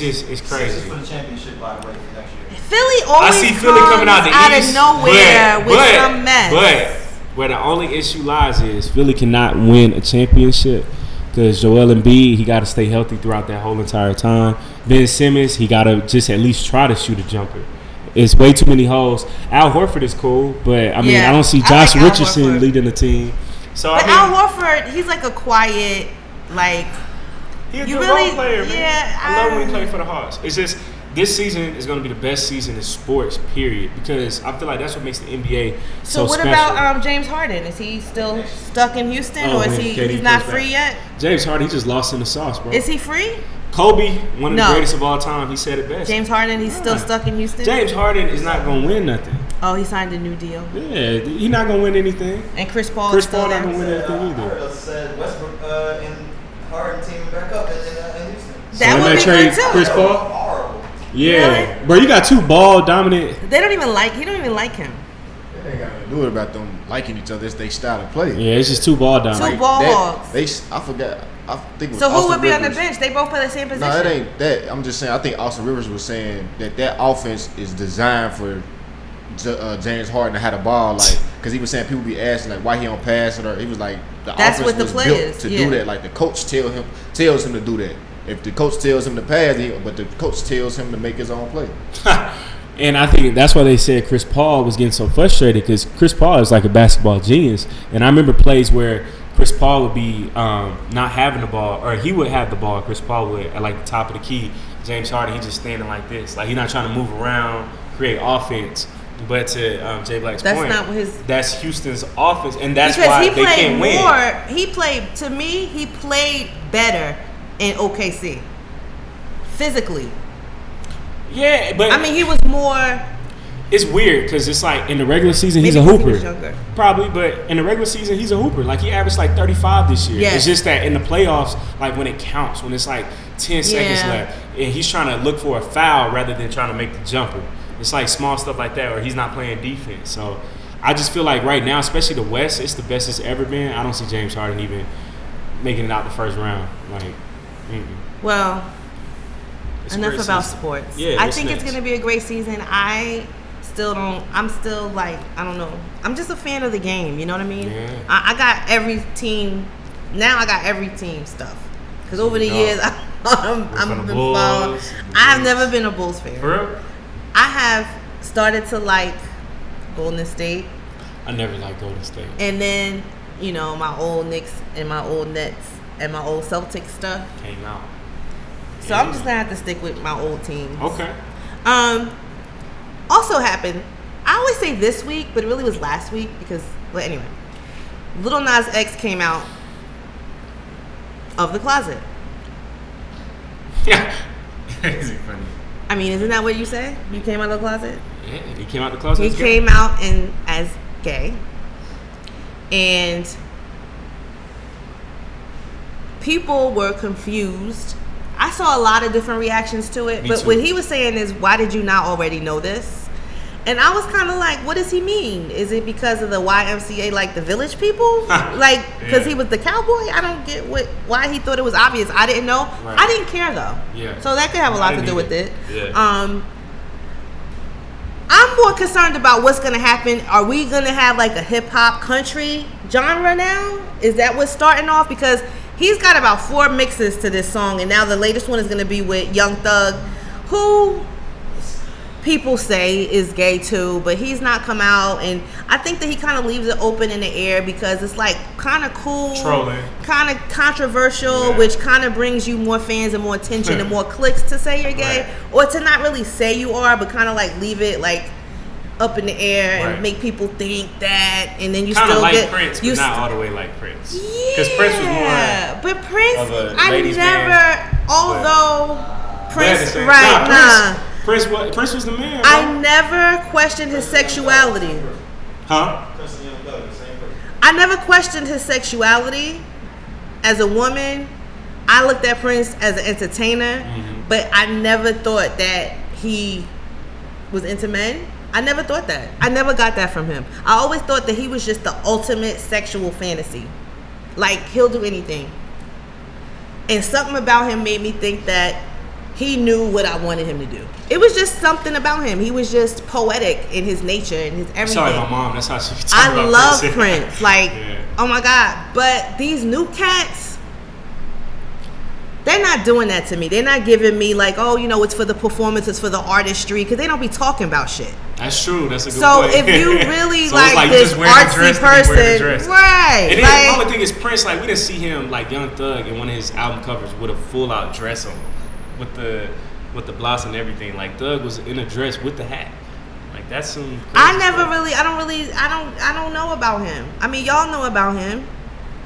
crazy. For the championship, by the way, for next year. Philly always I see Philly coming out of nowhere with some mess. But where the only issue lies is Philly cannot win a championship because Joel Embiid, he got to stay healthy throughout that whole entire time. Ben Simmons, he got to just at least try to shoot a jumper. It's way too many holes. Al Horford is cool, but I don't see Josh Richardson leading the team. So Al Horford, he's like a quiet, like. He's a good role player, man. Yeah, I love when he plays for the Hawks. It's just this season is going to be the best season in sports, period. Because I feel like that's what makes the NBA so what special. About James Harden? Is he still stuck in Houston, or is he's not free yet? James Harden, he just lost in the sauce, bro. Is he free? Kobe, one of the greatest of all time, he said it best. James Harden, he's still stuck in Houston? James Harden is not going to win nothing. Oh, he signed a new deal. Yeah, he's not going to win anything. And Chris Paul not going to win anything either. I heard said Westbrook and Harden teaming back up in Houston. That would be good too. Chris Paul? Horrible. Yeah. Really? Bro, you got two ball dominant. He don't even like him. It ain't got to do it about them liking each other. It's their style of play. Yeah, it's just two ball dominant. Two ball hogs. I forgot. I think it was so who Austin would be Rivers. on the bench? They both play the same position. No, it ain't that. I'm just saying. I think Austin Rivers was saying that offense is designed for James Harden to have the ball, like, because he was saying people be asking like why he don't pass it, or he was like that's offense what the was play built is. to do that. Like the coach tells him to do that. If the coach tells him to pass, but the coach tells him to make his own play. And I think that's why they said Chris Paul was getting so frustrated, because Chris Paul is like a basketball genius. And I remember plays where Chris Paul would be not having the ball, or he would have the ball. Chris Paul would at like the top of the key. James Harden, he just standing like this, like he's not trying to move around, create offense. But to Jay Black's point, that's Houston's offense, and that's why they can't win. He played better in OKC physically. Yeah, but I mean, he was more. It's weird because it's like in the regular season he's a hooper, probably, but in the regular season he's a hooper. Like he averaged like 35 this year. Yes. It's just that in the playoffs, like when it counts, when it's like 10 seconds left, and he's trying to look for a foul rather than trying to make the jumper. It's like small stuff like that, or he's not playing defense. So I just feel like right now, especially the West, it's the best it's ever been. I don't see James Harden even making it out the first round. Like, well, enough about sports. Yeah, I think it's going to be a great season. I'm still like, I don't know. I'm just a fan of the game. You know what I mean? Yeah. I got every team. Now I got every team stuff. Because over the years, I'm been following. I have never been a Bulls fan. For real? I have started to like Golden State. I never liked Golden State. And then, you know, my old Knicks and my old Nets and my old Celtics stuff came out. So I'm just gonna have to stick with my old teams. Okay. Also happened, I always say this week, but it really was last week because, well, anyway, Lil Nas X came out of the closet. Is it funny? I mean, isn't that what you said? You came out of the closet? Yeah, he came out the closet. He came out as gay. And people were confused. I saw a lot of different reactions to it. But what he was saying is, why did you not already know this? And I was kind of like, what does he mean? Is it because of the YMCA, like the village people? Like, because he was the cowboy? I don't get why he thought it was obvious. I didn't know. Right. I didn't care, though. Yeah. So that could have a lot to do with it. Yeah. I'm more concerned about what's going to happen. Are we going to have like a hip-hop country genre now? Is that what's starting off? Because he's got about 4 mixes to this song, and now the latest one is going to be with Young Thug, who people say is gay too, but he's not come out, and I think that he kind of leaves it open in the air because it's like kind of cool, trolling, kind of controversial, which kind of brings you more fans and more attention and more clicks to say you're gay, or to not really say you are, but kind of like leave it like up in the air and make people think that, and then you kinda still like get Prince, but not all the way like Prince. Because Prince was more. But Prince, I never, man, although Prince, Prince was the man. I never questioned his sexuality. Huh? I never questioned his sexuality. As a woman, I looked at Prince as an entertainer, but I never thought that he was into men. I never thought that. I never got that from him. I always thought that he was just the ultimate sexual fantasy. Like, he'll do anything. And something about him made me think that he knew what I wanted him to do. It was just something about him. He was just poetic in his nature and his everything. Sorry, my mom. That's how she talks about Prince. I love Prince. Like, oh my God. But these new cats, they're not doing that to me. They're not giving me like, oh, you know, it's for the performance, it's for the artistry, because they don't be talking about shit. That's true. That's a good So point. if you really so like this artsy person, right? And then like, the only thing is Prince. Like, we didn't see him like Young Thug in one of his album covers with a full out dress on, with the blouse and everything. Like, Thug was in a dress with the hat. Like, that's some. I don't know about him. I mean, y'all know about him.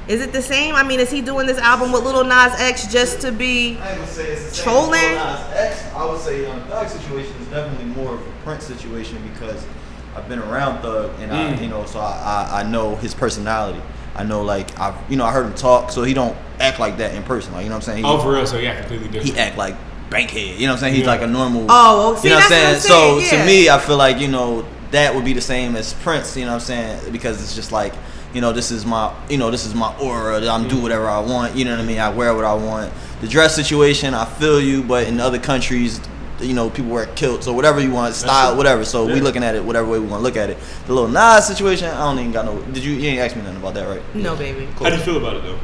Is it the same? I mean, is he doing this album with Lil Nas X just to be I ain't gonna say it's the same trolling? Lil Nas X. I would say Thug's situation is definitely more of a Prince situation because I've been around Thug and I know his personality. I know, like, I heard him talk, so he don't act like that in person. Like, you know what I'm saying? For real, so yeah, completely different. He act like bankhead. You know what I'm saying? He's like a normal. Oh, see, you know what I'm saying? Yeah. So to me, I feel like that would be the same as Prince. You know what I'm saying? Because it's just like, this is my aura. I'm do whatever I want. You know what I mean? I wear what I want. The dress situation, I feel you, but in other countries, people wear kilts or whatever you want, style, whatever. So we looking at it whatever way we want to look at it. The Lil Nas situation, I don't even got no. You ain't asked me nothing about that, right? No, baby. Cool. How do you feel about it though?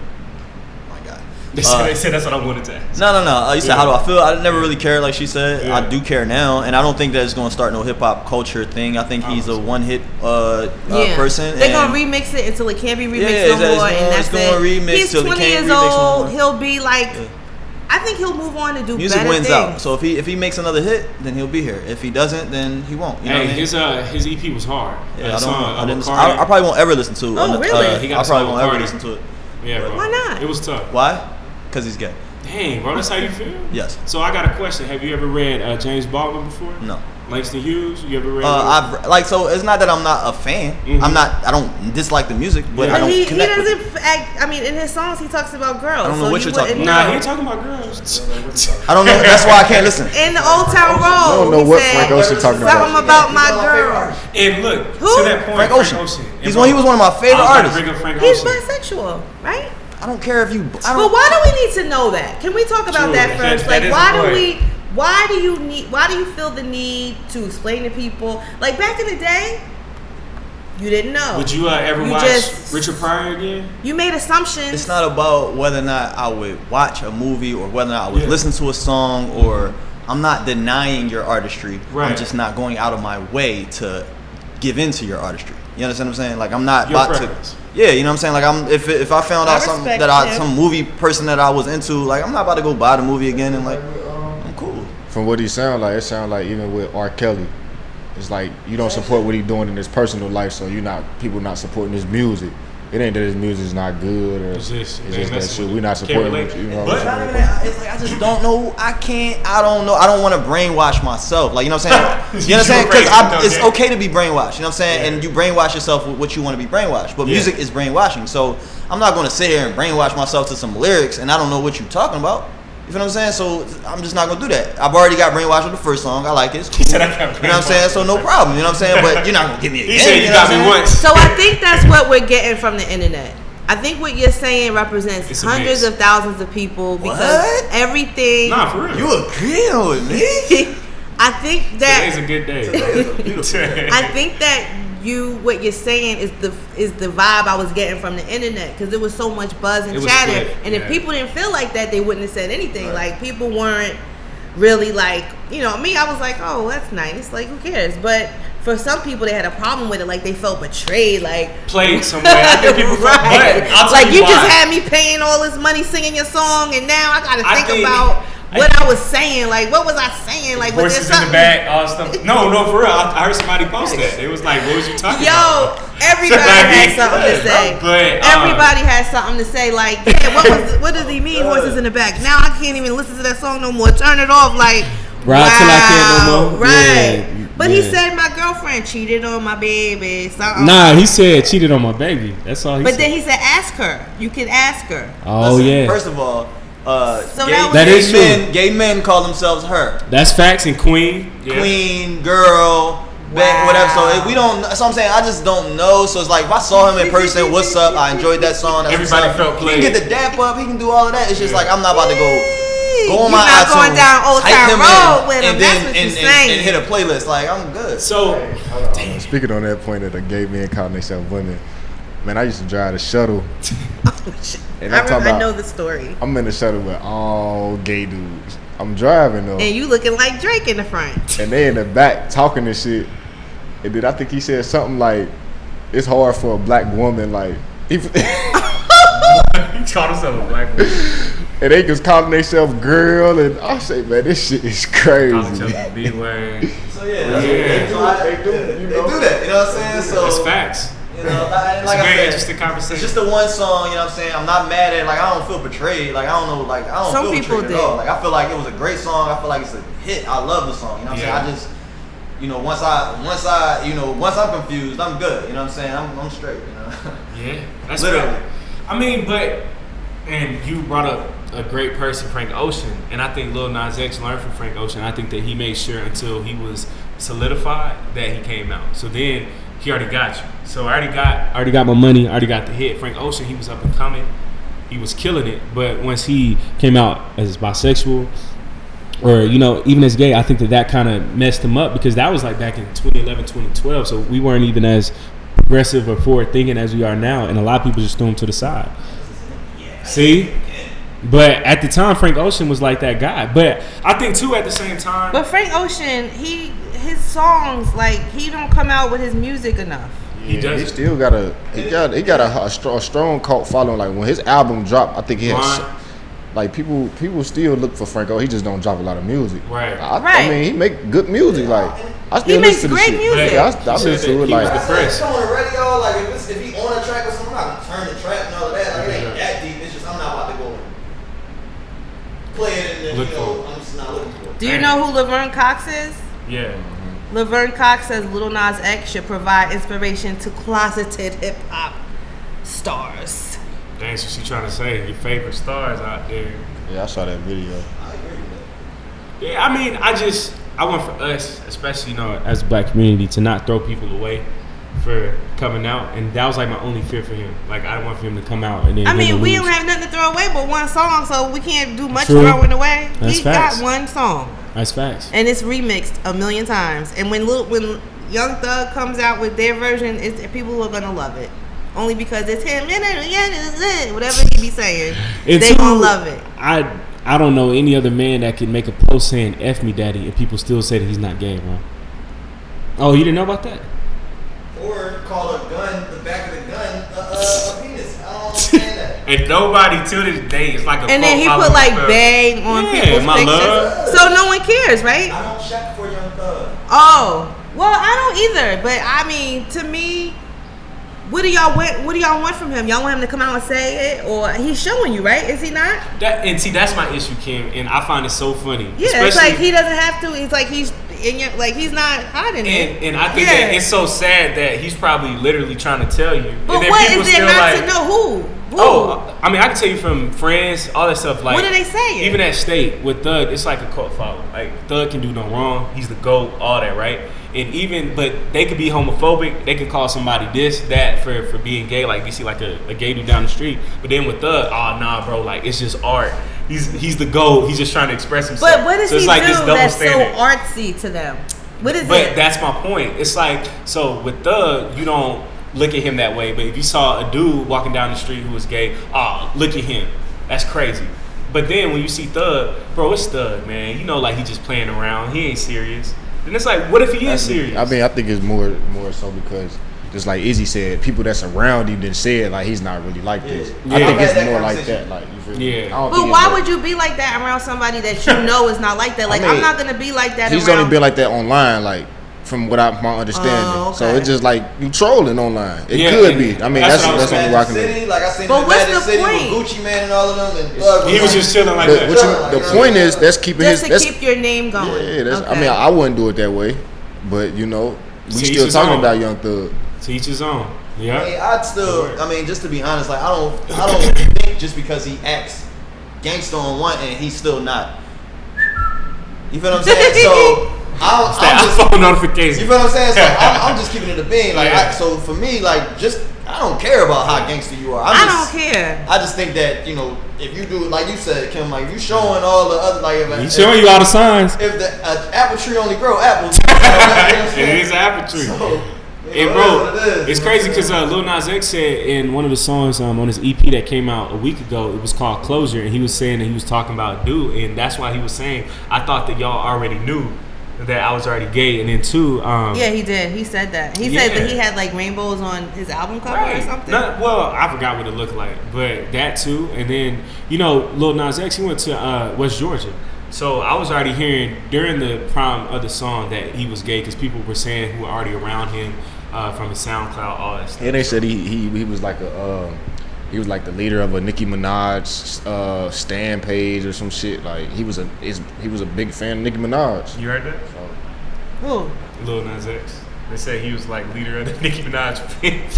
They said that's what I wanted to ask. No. You said, how do I feel? I never really cared, like she said. I do care now, and I don't think that it's going to start no hip hop culture thing. I think he's a one-hit person. They're going to remix it until it can't be remixed no more, and that's it. He's 20 years old. He'll be like, I think he'll move on to do music better wins things. out. So if he makes another hit, then he'll be here. If he doesn't, then he won't. You know what I mean? His EP was hard. Yeah, I probably won't ever listen to it. Oh, really? I probably won't ever listen to it. Yeah, bro. Why not? It was tough. Why? Because he's gay. Dang, bro, that's how you feel? Yes. So I got a question. Have you ever read James Baldwin before? No. Langston Hughes? You ever read? So it's not that I'm not a fan. I don't dislike the music, but I don't connect with it. He doesn't act. I mean, in his songs, he talks about girls. I don't know what you're talking about. Nah, he ain't talking about girls. I don't know. That's why I can't listen. In the Old Town Road, I don't know what Frank Ocean talking about. Something about my girl. And look, to that point, Frank Ocean. He was one of my favorite artists. He's bisexual, right? I don't care if you. But why do we need to know that? Can we talk about that first? Like, why do you feel the need to explain to people? Like, back in the day, you didn't know. Would you ever watch Richard Pryor again? You made assumptions. It's not about whether or not I would watch a movie or whether or not I would listen to a song, or I'm not denying your artistry. Right. I'm just not going out of my way to give into your artistry. You understand what I'm saying? Like, I'm not about to. Yeah, you know what I'm saying? Like, if I found out something that some movie person that I was into, like, I'm not about to go buy the movie again and like, I'm cool. From what he sound like, it sound like even with R. Kelly, it's like you don't support what he's doing in his personal life, so people not supporting his music. It ain't that his music is not good or it's just that shit. We're not supporting it. You know But it's like I just don't know. I don't know. I don't want to brainwash myself. Like, you know what I'm saying? You know what I'm saying? Because it's okay to be brainwashed. You know what I'm saying? Yeah. And you brainwash yourself with what you want to be brainwashed. But music is brainwashing. So I'm not going to sit here and brainwash myself to some lyrics and I don't know what you're talking about. You know what I'm saying? So I'm just not gonna do that. I've already got brainwashed with the first song. I like it. It's cool. You know what I'm saying? So no problem. You know what I'm saying? But you're not gonna give me again. He said you got me once. So I think that's what we're getting from the internet. I think what you're saying represents hundreds of thousands of people because everything. Nah, for real. You agreeing with me? I think that today's a good day. I think that what you're saying is the vibe I was getting from the internet because there was so much buzz and chatter, and if people didn't feel like that, they wouldn't have said anything. Right. Like people weren't really like, you know, me. I was like, oh, that's nice. Like, who cares? But for some people, they had a problem with it. Like they felt betrayed. Like played somewhere. I think people felt like you just had me paying all this money singing your song, and now I got to think about. What I was saying, like, what was I saying? Like, was there something? In the back, all stuff. No, for real. I heard somebody post that. It was like, what was you talking about? Everybody had something to say. But everybody had something to say. Like, yeah, what does he mean, horses in the back? Now I can't even listen to that song no more. Turn it off. Like, right till I can't no more. Right. Yeah, but he said my girlfriend cheated on my baby. Something. Nah, he said cheated on my baby. That's all he said. But then he said, ask her. You can ask her. Oh, yeah. First of all, so gay men call themselves her. That's facts. And queen, girl, whatever. So if we don't, that's what I'm saying. I just don't know. So it's like if I saw him in person, what's up? I enjoyed that song. Everybody felt played. He can get the dap up. He can do all of that. It's just like I'm not about to go on my iTunes, going down Old Town Road with him. And hit a playlist. Like I'm good. So speaking on that point of the gay men calling themselves women. Man, I used to drive the shuttle. And I know the story. I'm in the shuttle with all gay dudes. I'm driving though. And you looking like Drake in the front. And they in the back talking this shit. And then I think he said something like, it's hard for a black woman, like he called himself a black woman. And they just calling themselves girl, and I say, man, this shit is crazy. B-word. So they do that. You know what I'm saying? So it's facts. You know, like it's a very interesting conversation. It's just the one song, you know what I'm saying? I'm not mad at it. Like, I don't feel betrayed. Like, I don't know, like, I don't feel betrayed at all. Like, I feel like it was a great song. I feel like it's a hit. I love the song. You know what I'm saying? I just, you know, once I'm confused, I'm good. You know what I'm saying? I'm straight, you know? Yeah, that's literally. I mean, and you brought up a great person, Frank Ocean, and I think Lil Nas X learned from Frank Ocean. I think that he made sure until he was solidified that he came out. So then he already got you. So I already got my money. I already got the hit. Frank Ocean, he was up and coming. He was killing it. But once he came out as bisexual, or, you know, even as gay, I think that kind of messed him up because that was like back in 2011, 2012. So we weren't even as progressive or forward thinking as we are now. And a lot of people just threw him to the side. See? But at the time, Frank Ocean was like that guy. But I think, too, at the same time. But Frank Ocean, his songs, like, he don't come out with his music enough. He does. He still got a strong cult following. Like when his album dropped, I think he had like people still look for Franco. He just don't drop a lot of music. Right. I mean, he make good music. Like I still listen to the shit. Music. Yeah, I listen to it. Like come on the radio. Like if he on a track or something, I'm not gonna turn the track and all of that. Like it ain't that deep. It's just I'm not about to go play it and I'm just not looking for it. Do you know who Laverne Cox is? Yeah. Laverne Cox says Lil Nas X should provide inspiration to closeted hip hop stars. That's what she's trying to say. Your favorite stars out there. Yeah, I saw that video. I agree with that. Yeah, I mean, I want for us, especially, you know, as a black community, to not throw people away for coming out. And that was like my only fear for him. Like, I didn't want for him to come out and then. I mean, we don't have nothing to throw away but one song, so we can't do much throwing away. That's facts. Got one song. That's facts. And it's remixed a million times. And when Young Thug comes out with their version, people are gonna love it. Only because it's him, whatever he be saying, they gonna love it. I don't know any other man that can make a post saying "F me, daddy" and people still say that he's not gay, bro. Oh, you didn't know about that? Or call a gun, the back of the gun, a penis. I don't understand that. And nobody to this day is like a. And then he put like "bang" on people's pictures, so no one cares, right? I don't check for Young Thug. Oh, well, I don't either. But I mean, to me, What do y'all want from him? Y'all want him to come out and say it, or he's showing you, right? Is he not? That's my issue, Kim, and I find it so funny. Yeah, it's like he doesn't have to. It's like he's not hiding it. And I think that it's so sad that he's probably literally trying to tell you. But what is there not to know? Who? Oh, I mean, I can tell you from friends, all that stuff. Like, what are they saying? Even at State with Thug, it's like a cult follow. Like, Thug can do no wrong. He's the GOAT, all that, right? And but they could be homophobic. They could call somebody this, that for being gay. Like, you see like a gay dude down the street. But then with Thug, oh, nah, bro, like, it's just art. He's the GOAT. He's just trying to express himself. But what does he do that's standard. So artsy to them? What is it? But that's my point. It's like, so with Thug, you don't look at him that way. But if you saw a dude walking down the street who was gay, oh, look at him. That's crazy. But then when you see Thug, bro, it's Thug, man. You know, like, he just playing around. He ain't serious. And it's like, what if he is serious? I mean, I think it's more so because, just like Izzy said, people that's around him didn't say it like he's not really like this. Yeah. I think it's more like that. Like, you feel me? Yeah. But why would you be like that around somebody that you know is not like that? Like, I'm not gonna be like that. He's only been like that online, like, from what my understanding. Oh, okay. So it's just like you trolling online. It could be. I mean, that's only rocking City, like I seen but in what's Magic the City point? with Gucci Man and all of them, and He was just chilling like that. The point is that's keeping just his. to keep your name going. Yeah, that's. Okay. I mean, I wouldn't do it that way, but you know, we still talking about Young Thug. Teach his own. Yeah. I mean, just to be honest, like I don't think just because he acts gangster on one end, he's still not. You feel what I'm saying? So. I'm just phone notification. You feel what I'm saying? So I'm just keeping it a bean. Like, so for me, like, I don't care about how gangster you are. I don't care. I just think that, you know, if you do, like you said, Kim, like, you showing all the other, like, he's showing you all the signs. If the apple tree only grow apples, it is an apple tree. So, and bro, it's crazy because Lil Nas X said in one of the songs on his EP that came out a week ago, it was called Closure, and he was saying that he was talking about dude, and that's why he was saying, I thought that y'all already knew that I was already gay, and then two, yeah, he did. He said that. He said that he had like rainbows on his album cover or something. Well, I forgot what it looked like, but that too. And then, you know, Lil Nas X, he went to West Georgia, so I was already hearing during the prime of the song that he was gay because people were saying who were already around him from his SoundCloud, all that stuff. And they said he was like he was like the leader of a Nicki Minaj stan page or some shit. Like he was a big fan of Nicki Minaj. You heard that? Who? Lil Nas X. They say he was like leader of the Nicki Minaj page.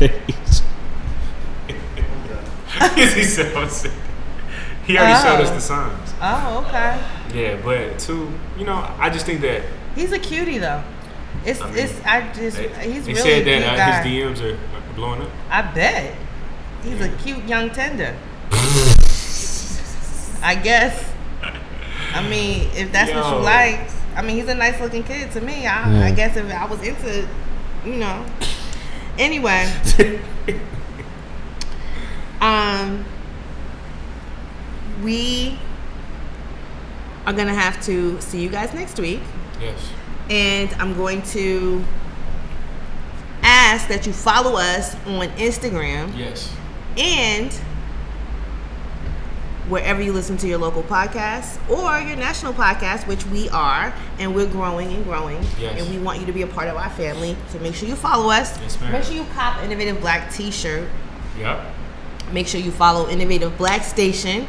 He already showed us the signs. Oh, okay. Yeah, but two, you know, I just think that he's a cutie though. He's they really said that his DMs are blowing up. I bet. He's a cute young tender. I guess. I mean, if that's what you like. I mean, he's a nice looking kid to me. I guess if I was into, you know. Anyway. We are going to have to see you guys next week. Yes. And I'm going to ask that you follow us on Instagram. Yes. And wherever you listen to your local podcasts or your national podcast, which we are, and we're growing and growing. Yes. And we want you to be a part of our family. So make sure you follow us. Yes, ma'am. Make sure you cop Innovative Black t-shirt. Yep. Make sure you follow Innovative Black Station.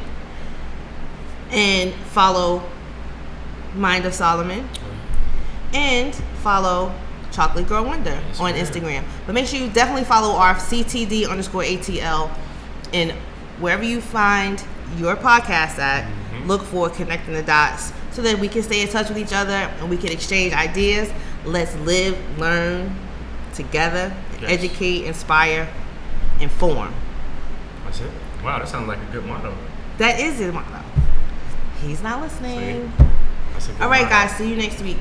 And follow Mind of Solomon. And follow Chocolate Girl Wonder on Instagram. But make sure you definitely follow our CTD_ATL. And wherever you find your podcast at, look for Connecting the Dots so that we can stay in touch with each other and we can exchange ideas. Let's live, learn together, educate, inspire, inform. That's it. Wow, that sounds like a good motto. That is his motto. He's not listening. All right, guys. See you next week.